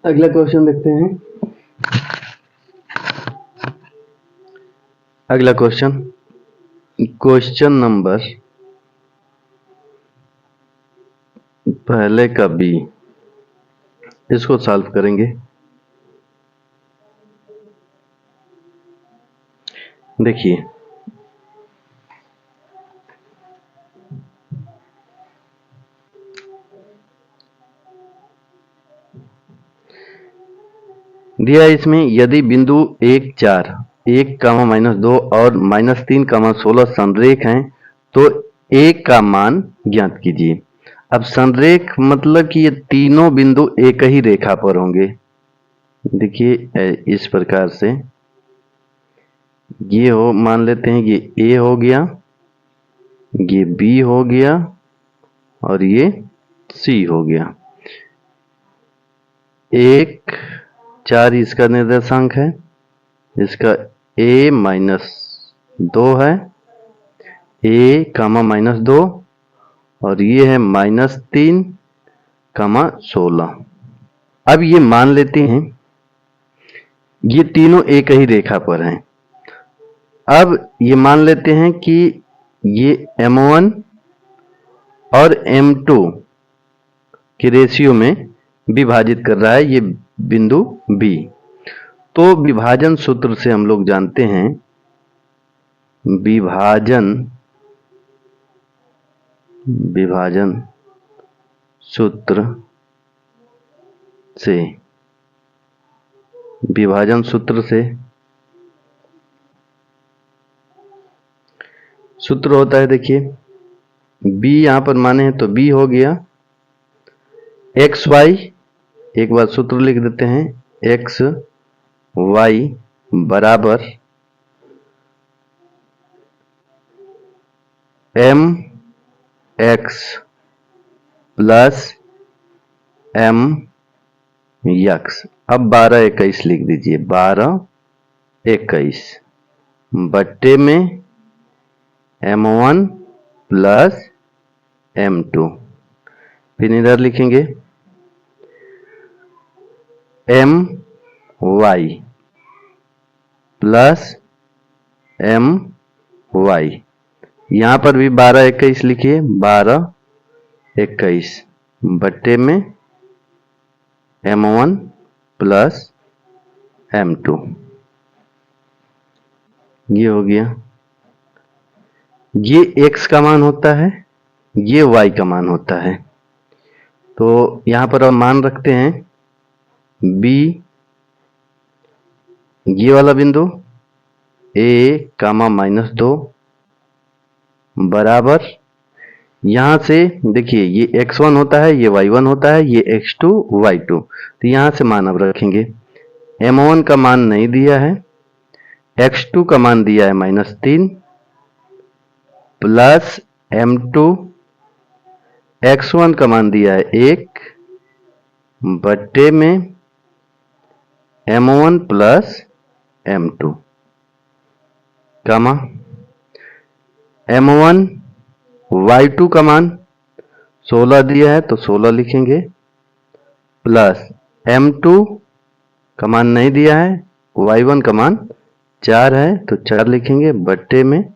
अगला क्वेश्चन देखते हैं। अगला क्वेश्चन नंबर पहले का बी, इसको सॉल्व करेंगे। देखिए दिया इसमें, यदि बिंदु 1 4 1 कामा -2 और -3 कामा 16 संरेख हैं तो एक का मान ज्ञात कीजिए। अब संरेख मतलब कि ये तीनों बिंदु एक ही रेखा पर होंगे। देखिए इस प्रकार से ये हो, मान लेते हैं ये ए हो गया, ये बी हो गया और ये सी हो गया। 1 4 इसका निर्देशांक है, इसका a -2 है, a कामा -2 और ये है -3 कामा 16। अब ये मान लेते हैं ये तीनों एक ही रेखा पर हैं। अब ये मान लेते हैं कि ये m1 और m2 के रेशियो में विभाजित कर रहा है ये बिंदु B। तो विभाजन सूत्र से हम लोग जानते हैं, विभाजन सूत्र से सूत्र होता है। देखिए b यहां पर माने हैं तो b हो गया एक्स वाई, एक बार सूत्र लिख देते हैं, एक्स वाई बराबर एम एक्स प्लस एम यक्स। अब 12 21 लिख दीजिए, 12 21 बट्टे में m1 प्लस m2। फिर इधर लिखेंगे M Y plus M Y, यहां पर भी 12 21 लिखिए, 12 21 बट्टे में m1 प्लस m2। ये हो गया, ये x का मान होता है, ये y का मान होता है। तो यहां पर हम मान रखते हैं b, ये वाला बिंदु a कामा -2 बराबर, यहां से देखिए ये x1 होता है, ये y1 होता है, ये x2 y2। तो यहां से मान अब रखेंगे, m1 का मान नहीं दिया है, x2 का मान दिया है -3 प्लस m2, x1 का मान दिया है 1 बट्टे में m1 प्लस m2 कामा m1 y2 का मान 16 दिया है तो 16 लिखेंगे, प्लस m2 का मान नहीं दिया है, y1 का मान 4 है तो 4 लिखेंगे, बट्टे में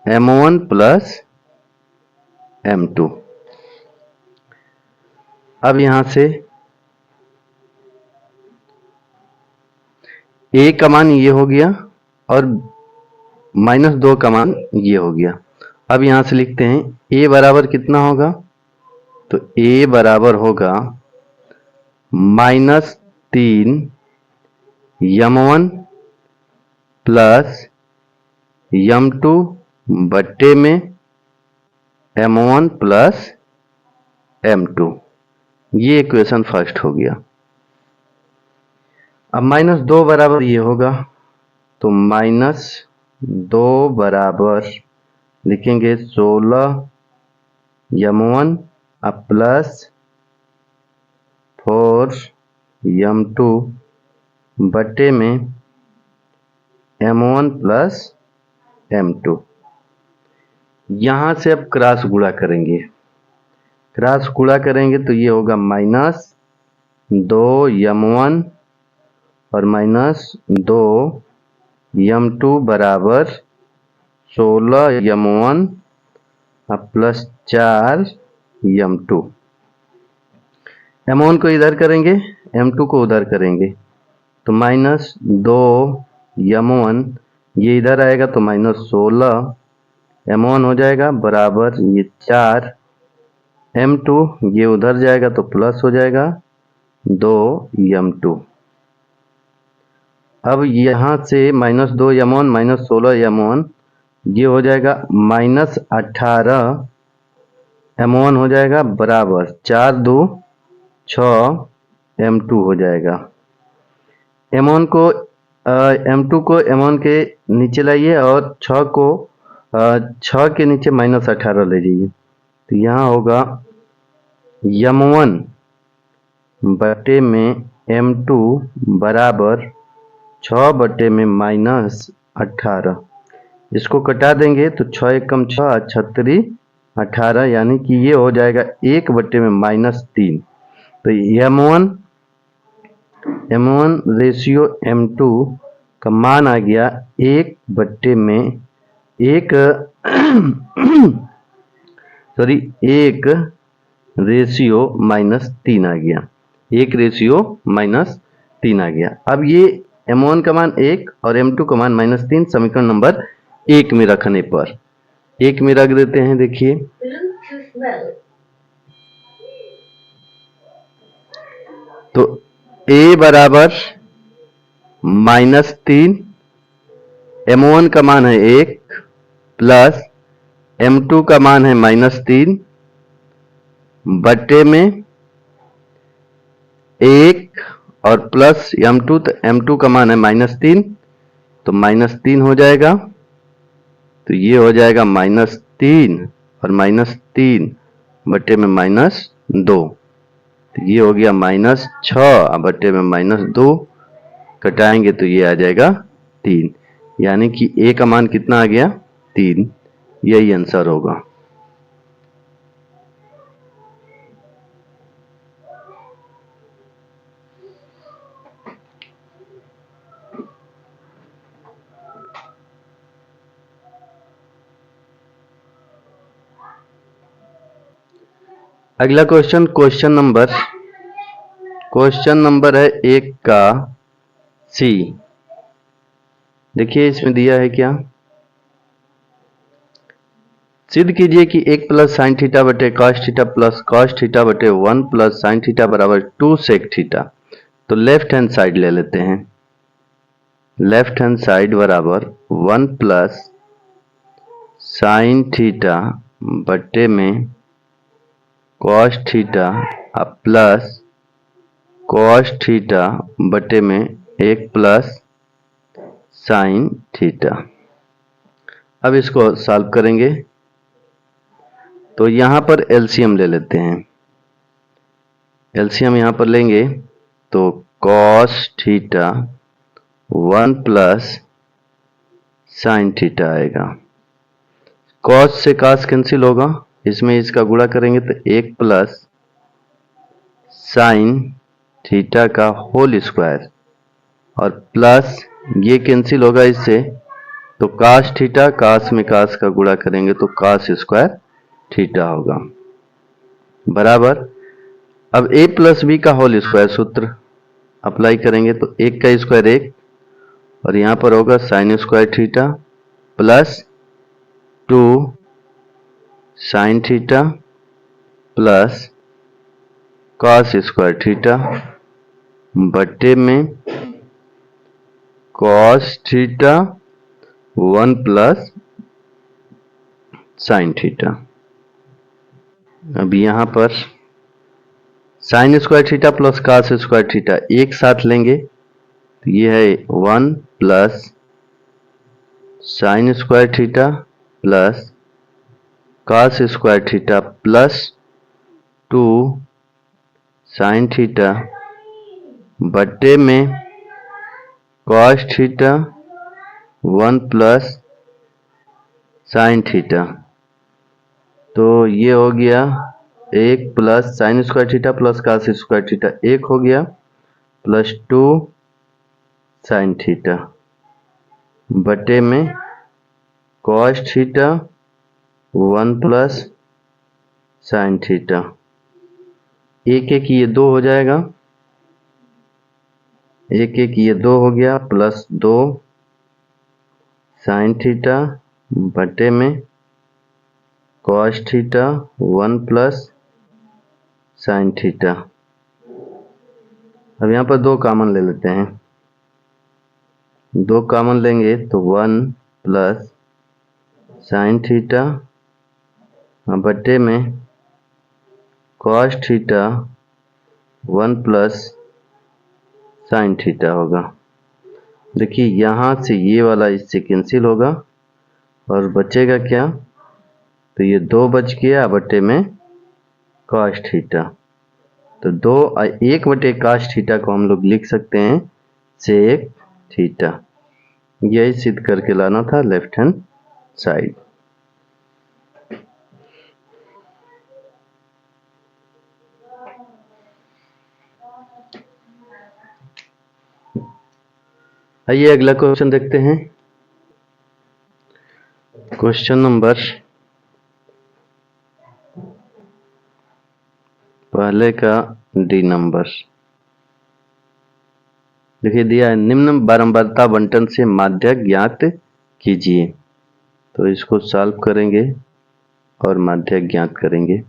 m1 प्लस m2। अब यहां से a का मान ये हो गया और -2 का मान ये हो गया। अब यहां से लिखते हैं a बराबर कितना होगा, तो a बराबर होगा -3 m1 प्लस m2 बट्टे में m1 प्लस m2। ये इक्वेशन फर्स्ट हो गया। अब -2 बराबर ये होगा, तो -2 बराबर लिखेंगे 16 m1 अब प्लस 4 m2 बट्टे में m1 प्लस m2। यहां से अब क्रॉस गुणा करेंगे, क्रॉस गुणा करेंगे तो ये होगा 2m1 और माइनस 2m2 बराबर 16m1 प्लस 4m2। m1 को इधर करेंगे, m2 को उधर करेंगे, तो माइनस 2m1 ये इधर आएगा तो माइनस 16m1 हो जाएगा बराबर ये 4m2 ये उधर जाएगा तो प्लस हो जाएगा 2m2। अब यहाँ से माइनस 2m1 माइनस 16m1 ये हो जाएगा माइनस 18m1 हो जाएगा बराबर 4 2 6m2 हो जाएगा। m1 को m2 को m1 के नीचे लाइए और 6 को 6 के नीचे माइनस 18 ले जाइए, तो यहाँ होगा m1 बटे में m2 बराबर 6 बटे में माइनस 18। इसको कटा देंगे तो 6 एकम 6 छत्तरी 18 यानी कि ये हो जाएगा 1 बटे में माइनस 3। तो m1 रेशियो m2 का मान आ गया 1 बटे में 1 सॉरी 1 रेशियो माइनस 3 आ गया, 1 रेशियो माइनस 3 आ गया। अब ये m1 का मान 1 और m2 का मान माइनस 3 समीकरण नंबर 1 में रखने पर 1 में रख देते हैं। देखिए तो a बराबर माइनस 3, m1 का मान है 1 प्लस m2 का मान है माइनस 3 बटे में 1 और प्लस m2, तो m2 का मान है माइनस 3 तो माइनस 3 हो जाएगा, तो ये हो जाएगा माइनस 3 और माइनस 3 बटे में माइनस 2, तो ये हो गया माइनस 6 बटे में माइनस 2, कटाएंगे तो ये आ जाएगा 3, यानी कि a का मान कितना आ गया 3। यही आंसर होगा। अगला क्वेश्चन क्वेश्चन नंबर है 1 का सी। देखिए इसमें दिया है क्या, सिद्ध कीजिए कि 1 प्लस साइन थीटा बटे cos theta plus cos theta बटे 1 प्लस साइन थीटा बराबर 2 सेक थीटा। तो लेफ्ट हैंड साइड ले लेते हैं, लेफ्ट हैंड साइड बराबर 1 प्लस साइन थीटा बटे में cos theta plus cos theta बटे में 1 प्लस साइन थीटा। अब इसको सॉल्व करेंगे तो यहाँ पर एलसीएम ले लेते हैं, एलसीएम यहाँ पर लेंगे तो cos theta 1 plus sine theta आएगा, कॉस से कॉस कैंसिल होगा, इसमें इसका गुणा करेंगे तो 1 प्लस साइन थीटा का होल स्क्वायर और प्लस ये कैंसिल होगा इससे, तो कास थीटा कास में कास का गुणा करेंगे तो कास स्क्वायर थीटा होगा बराबर। अब a प्लस बी का होल स्क्वायर सूत्र अप्लाई करेंगे तो 1 का स्क्वायर 1 और यहाँ पर होगा sine square theta plus 2 sine theta plus cos square theta बटे में cos theta 1 plus sine theta. अब यहाँ पर sine square theta plus cos square theta एक साथ लेंगे तो ये है 1 plus sine square theta plus cos square theta plus 2 sine theta बटे में cos theta 1 plus sine theta. तो ये हो गया 1 plus sine square theta plus cos square theta 1 हो गया, प्लस 2 साइन थीटा बटे में cos theta 1 plus sine theta. एक एक ये 2 हो जाएगा, एक एक ये 2 हो गया, प्लस 2 साइन थीटा बटे में cos theta 1 plus sine theta. अब यहाँ पर 2 कॉमन ले लेते हैं, 2 कॉमन लेंगे तो 1 प्लस साइन थीटा बटे में cos theta 1 plus sine theta होगा। देखिए यहाँ से ये वाला इससे कैंसिल होगा और बचेगा क्या, तो ये 2 बच गया बटे में कॉस थीटा। तो 2 1 बटे कॉस थीटा को हम लोग लिख सकते हैं सेक थीटा। यही सिद्ध करके लाना था लेफ्ट हैंड साइड। आइए अगला क्वेश्चन देखते हैं। क्वेश्चन नंबर पहले का डी नंबर देखिए दिया है, निम्न बारंबारता बंटन से माध्यक ज्ञात कीजिए। तो इसको सॉल्व करेंगे और माध्यक ज्ञात करेंगे।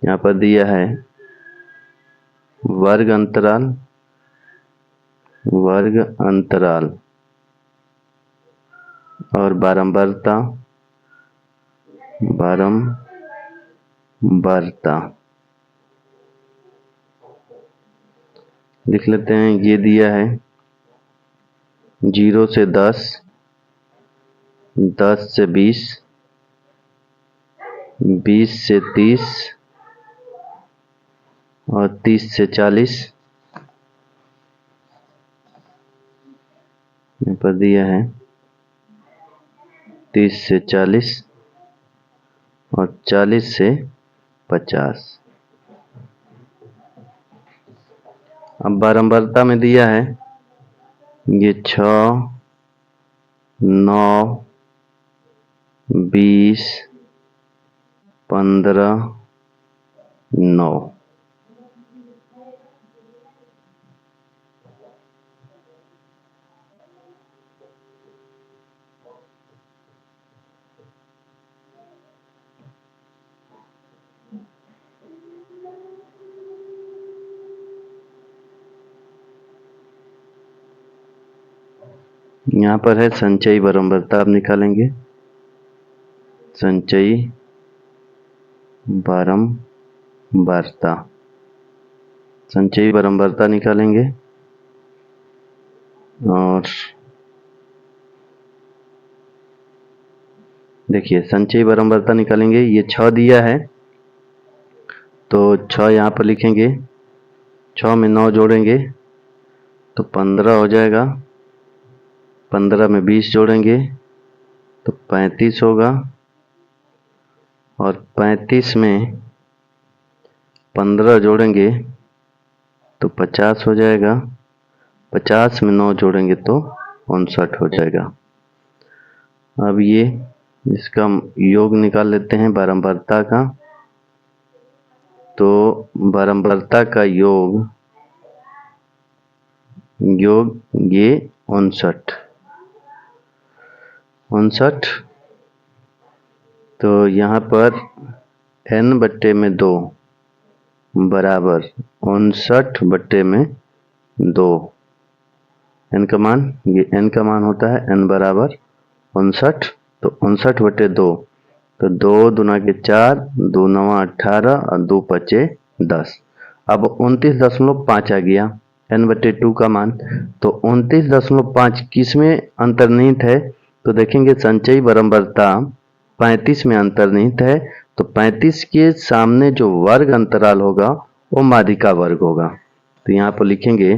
यहाँ पर दिया है वर्ग अंतराल और बारंबारता लिख लेते हैं। ये दिया है 0 से 10, 10 से 20, 20 से 30 और 30 से 40। यहाँ पर दिया है 30 से 40 और 40 से 50। अब बारंबारता में दिया है ये 6, 9, 20, 15, 9। यहाँ पर है संचयी बारंबारता, आप निकालेंगे संचयी बारंबारता, संचयी बारंबारता निकालेंगे और देखिए संचयी बारंबारता निकालेंगे। ये 6 दिया है तो 6 यहाँ पर लिखेंगे, 6 में 9 जोड़ेंगे तो 15 हो जाएगा, 15 में 20 जोड़ेंगे तो 35 होगा और 35 में 15 जोड़ेंगे तो 50 हो जाएगा, 50 में 9 जोड़ेंगे तो 59 हो जाएगा। अब ये इसका योग निकाल लेते हैं बारंबारता का। तो बारंबारता का योग ये 59। तो यहाँ पर n बट्टे में 2 बराबर 59 बट्टे में 2। n का मान, ये n का मान होता है n बराबर 59। तो 59 बट्टे 2, तो 2 दूना के 4, 2 नवा 18 और 2 पचे 10। अब 29.5 आ गया n बट्टे 2 का मान। तो 29.5 किस में अंतर्निहित है, तो देखेंगे संचयी बारंबारता 35 में अंतर्निहित है। तो 35 के सामने जो वर्ग अंतराल होगा वो माध्यिका वर्ग होगा। तो यहाँ पर लिखेंगे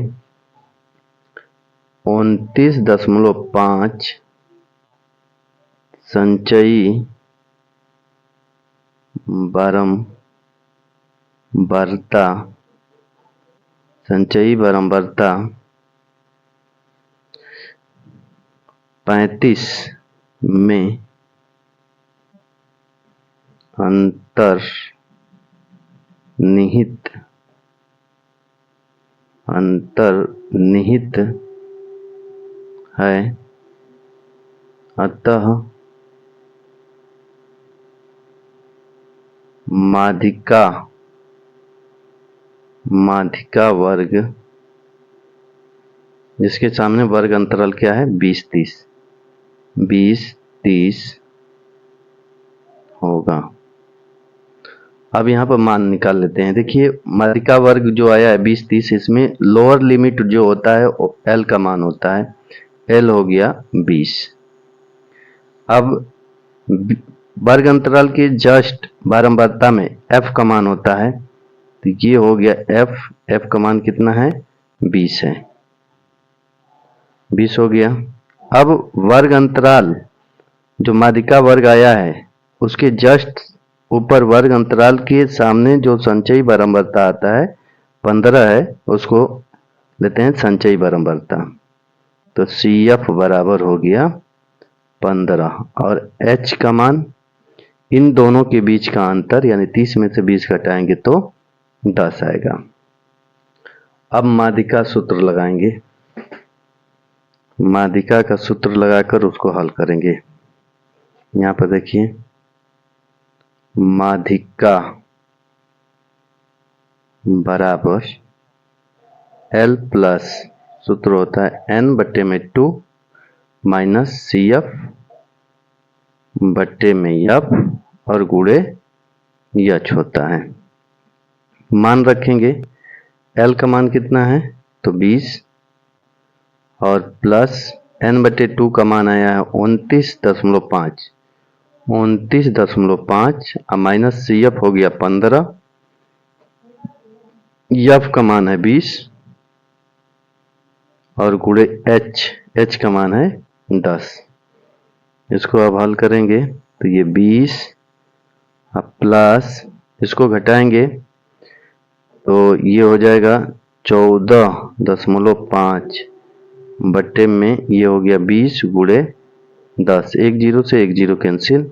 29.5 संचयी बारंबारता बर्ता संचयी बारंबारता 35 में अंतर्निहित है, अतः माध्यिका वर्ग, जिसके सामने वर्ग अंतराल क्या है 20-30 होगा। अब यहाँ पर मान निकाल लेते हैं। देखिए माध्यिका वर्ग जो आया है 20-30, इसमें लोअर लिमिट जो होता है एल का मान होता है, एल हो गया 20। अब वर्ग अंतराल के जस्ट बारंबारता में एफ का मान होता है, तो ये हो गया एफ का मान कितना है 20 है, 20 हो गया। अब वर्ग अंतराल जो माध्यिका वर्ग आया है उसके जस्ट ऊपर वर्ग अंतराल के सामने जो संचयी बारंबारता आता है 15 है, उसको लेते हैं संचयी बारंबारता। तो CF बराबर हो गया 15 और H का मान, इन दोनों के बीच का अंतर यानी 30 में से 20 घटाएंगे तो 10 आएगा। अब माध्यिका सूत्र लगाएंगे, माध्यिका का सूत्र लगाकर उसको हल करेंगे। यहाँ पर देखिए माध्यिका बराबर L प्लस सूत्र होता है N/2 माइनस CF बट्टे में F और गुणे H होता है। मान रखेंगे, L का मान कितना है तो 20 और प्लस N/2 का मान आया है 29.5 और माइनस CF हो गया 15, F का मान है 20 और गुणे H का मान है 10। इसको अब हल करेंगे तो ये 20 अब प्लस इसको घटाएंगे तो ये हो जाएगा 14.5 बट्टे में ये हो गया 20 गुणे 10, एक जीरो से एक जीरो कैंसिल,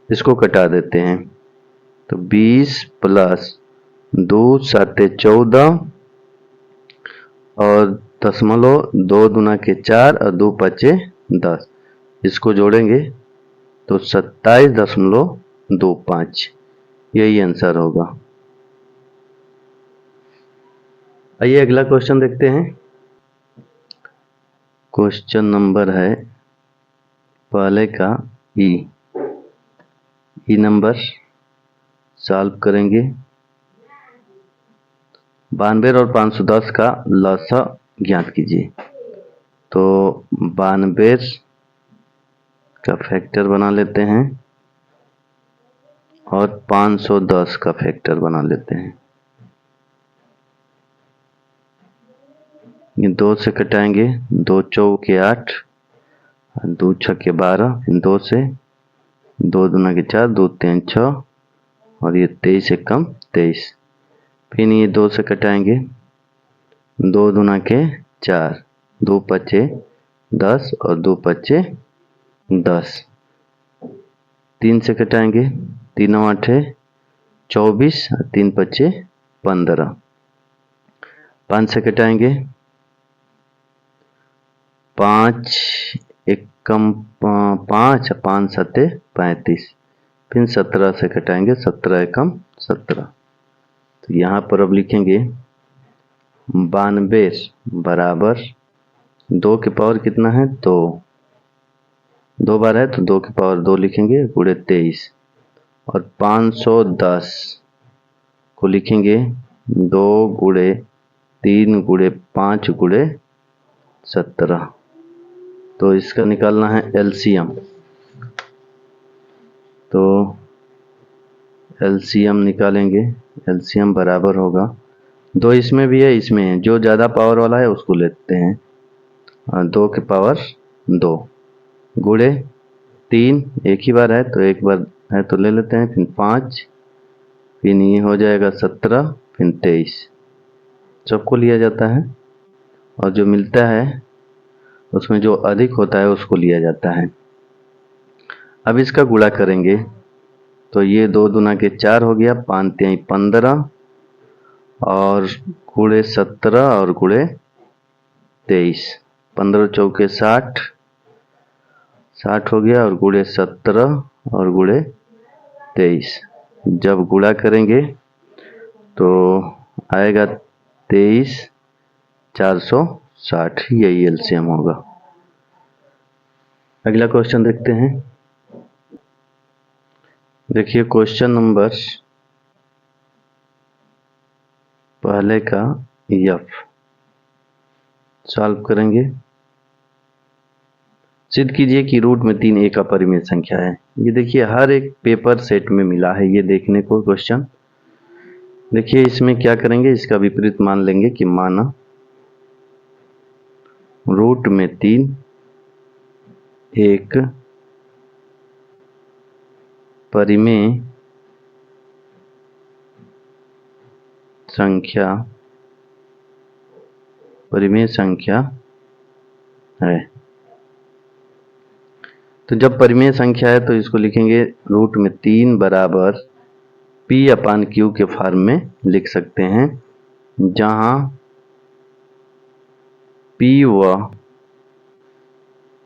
इसको कटा देते हैं तो 20 प्लस 2 7 14 और 0.2 दूना के 4 और 2 5 10, इसको जोड़ेंगे तो 27.25, यही आंसर होगा। आइए अगला क्वेश्चन देखते हैं। क्वेश्चन नंबर है पहले का ई नंबर सॉल्व करेंगे। 92 और 510 का लसा ज्ञात कीजिए। तो 92 का फैक्टर बना लेते हैं और 510 का फैक्टर बना लेते हैं। ये 2 से कटाएंगे, 2 चौके 8, 2 छक्के 12, फिर 2 से 2 दूना के 4, 2 3 6 और ये 23 एकम 23। फिर ये 2 से कटाएंगे, 2 दूना के 4, 2 पचे 10 और 2 पचे 10। 3 से कटाएंगे, 3 8 24 और 3 पचे 15। 5 से कटाएंगे, 5 एकम 5 5 7 35। फिर 17 से कटाएंगे, 17 एकम 17। तो यहाँ पर अब लिखेंगे 92 बराबर 2 के पावर कितना है 2, 2 बार है तो 2 के पावर 2 लिखेंगे गुणे 23 और 510 को लिखेंगे 2 गुणे 3 गुणे 5 गुणे 17। तो इसका निकालना है एलसीएम। तो एलसीएम निकालेंगे, एलसीएम बराबर होगा 2 इसमें भी है इसमें है, जो ज़्यादा पावर वाला है उसको लेते हैं, 2 के पावर 2 गुणे 3 एक ही बार है तो एक बार है तो ले लेते हैं, फिर 5, फिर ये हो जाएगा 17, फिर 23, सबको लिया जाता है और जो मिलता है उसमें जो अधिक होता है उसको लिया जाता है। अब इसका गुणा करेंगे तो ये 2 दूना के 4 हो गया, 5 तिहाई 15 और गुणे 17 और गुणे 23, 15 चौके 60, 60 हो गया और गुणे 17 और गुणे 23। जब गुणा करेंगे तो आएगा 23 460, यही एलसीएम होगा। अगला क्वेश्चन देखते हैं। देखिए क्वेश्चन नंबर पहले का एफ सॉल्व करेंगे। सिद्ध कीजिए कि रूट में 3 एक अपरिमेय संख्या है। ये देखिए हर एक पेपर सेट में मिला है ये देखने को क्वेश्चन। देखिए इसमें क्या करेंगे, इसका विपरीत मान लेंगे कि माना रूट में 3 एक परिमेय संख्या है। तो जब परिमेय संख्या है तो इसको लिखेंगे रूट में 3 बराबर P अपान Q के फॉर्म में लिख सकते हैं, जहां P व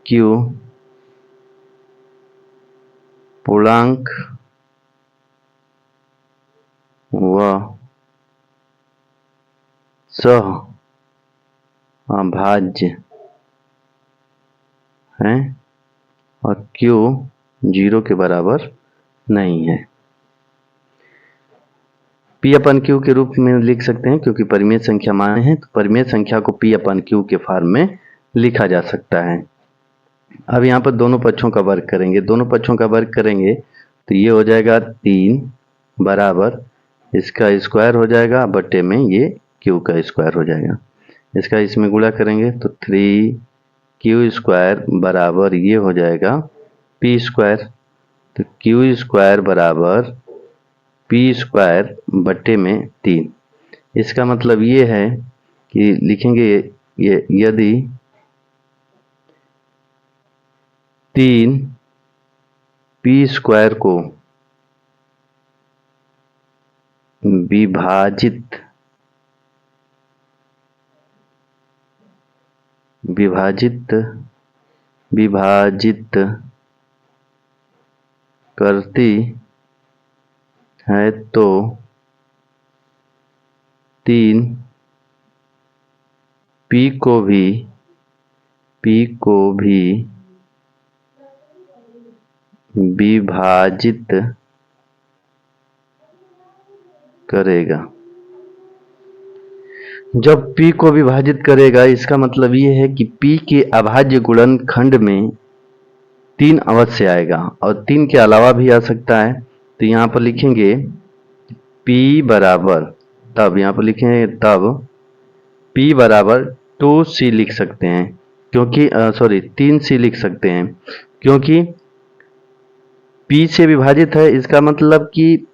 Q पूर्णांक व सह अभाज्य है और Q 0 के बराबर नहीं है। P अपन Q के रूप में लिख सकते हैं क्योंकि परिमेय संख्या माने हैं, तो परिमेय संख्या को P अपन Q के फॉर्म में लिखा जा सकता है। अब यहाँ पर दोनों पक्षों का वर्ग करेंगे, दोनों पक्षों का वर्ग करेंगे तो ये हो जाएगा 3 बराबर इसका स्क्वायर हो जाएगा बटे में ये Q का स्क्वायर हो जाएगा। इसका इसमें गुणा करेंगे तो 3Q स्क्वायर बराबर ये हो जाएगा P स्क्वायर, तो Q स्क्वायर बराबर P स्क्वायर बटे में 3। इसका मतलब ये है कि लिखेंगे ये यदि 3 P स्क्वायर को विभाजित करती है तो 3 P को भी विभाजित करेगा। जब P को विभाजित करेगा इसका मतलब ये है कि P के अभाज्य गुणनखंड में 3 अवश्य आएगा और 3 के अलावा भी आ सकता है। तो यहाँ पर लिखेंगे P बराबर, तब यहाँ पर लिखेंगे तब P बराबर 2C लिख सकते हैं क्योंकि 3C लिख सकते हैं क्योंकि P से विभाजित है, इसका मतलब कि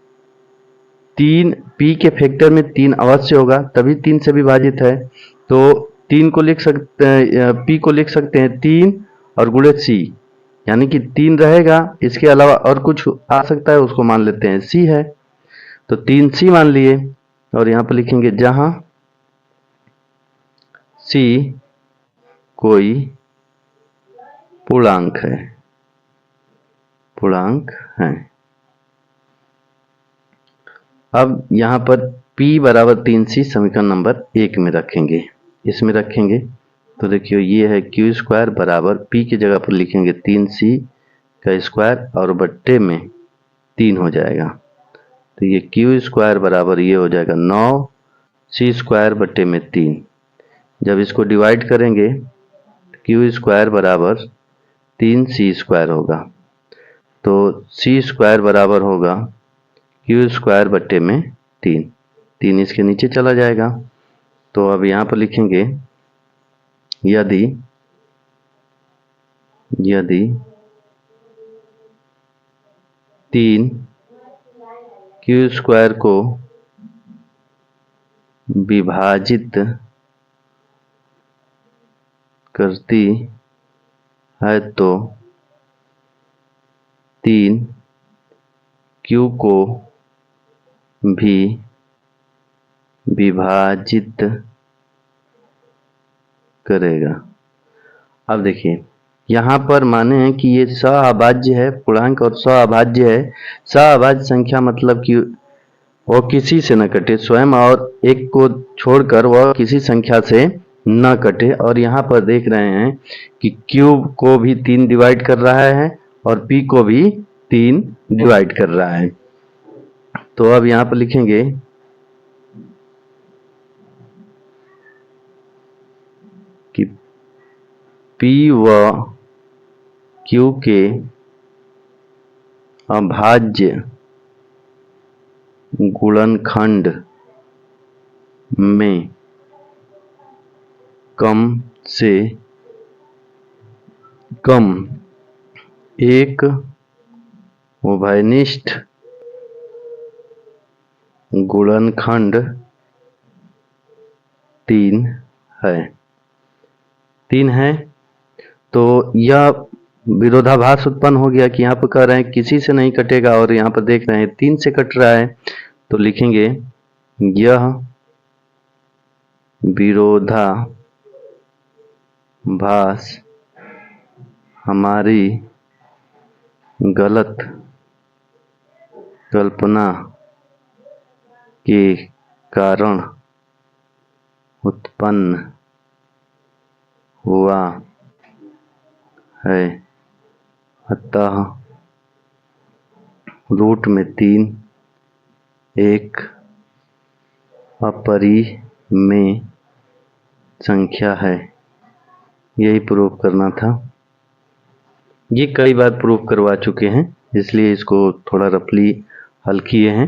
3 P के फैक्टर में 3 अवश्य होगा तभी 3 से विभाजित है। तो 3 को लिख सकते हैं, P को लिख सकते हैं 3 और गुणे C, यानी कि 3 रहेगा, इसके अलावा और कुछ आ सकता है उसको मान लेते हैं C है, तो 3C मान लिए। और यहाँ पर लिखेंगे जहां C कोई पूर्णांक है। अब यहाँ पर P बराबर 3C समीकरण नंबर 1 में रखेंगे, इसमें रखेंगे तो देखिए ये है Q स्क्वायर बराबर P की जगह पर लिखेंगे 3C का स्क्वायर और बट्टे में 3 हो जाएगा, तो ये Q स्क्वायर बराबर ये हो जाएगा 9C स्क्वायर बट्टे में 3। जब इसको डिवाइड करेंगे Q स्क्वायर बराबर 3C स्क्वायर होगा, तो C स्क्वायर बराबर होगा Q स्क्वायर बट्टे में 3 इसके नीचे चला जाएगा। तो अब यहाँ पर लिखेंगे यदि 3 Q स्क्वायर को विभाजित करती है तो 3 Q को भी विभाजित करेगा। अब देखिए यहाँ पर माने हैं कि ये सअभाज्य है पूर्णांक और सअभाज्य है। सअभाज्य संख्या मतलब कि वो किसी से न कटे, स्वयं और एक को छोड़कर वह किसी संख्या से न कटे। और यहाँ पर देख रहे हैं कि Q को भी 3 डिवाइड कर रहा है और P को भी 3 डिवाइड कर रहा है। तो अब यहाँ पर लिखेंगे कि P व Q के अभाज्य गुणनखंड में कम से कम एक उभयनिष्ठ गुणनखंड 3 है। 3 है तो यह विरोधाभास उत्पन्न हो गया कि यहाँ पर कह रहे हैं किसी से नहीं कटेगा और यहाँ पर देख रहे हैं 3 से कट रहा है। तो लिखेंगे यह विरोधाभास हमारी गलत कल्पना के कारण उत्पन्न हुआ है। अतः रूट में 3 एक अपरिमेय संख्या है। यही प्रूफ करना था। ये कई बार प्रूफ करवा चुके हैं इसलिए इसको थोड़ा रफली हल किए हैं।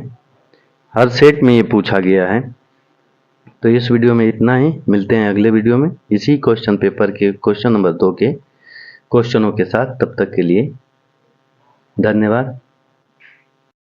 हर सेट में ये पूछा गया है। तो इस वीडियो में इतना ही। मिलते हैं अगले वीडियो में इसी क्वेश्चन पेपर के क्वेश्चन नंबर 2 के क्वेश्चनों के साथ। तब तक के लिए धन्यवाद।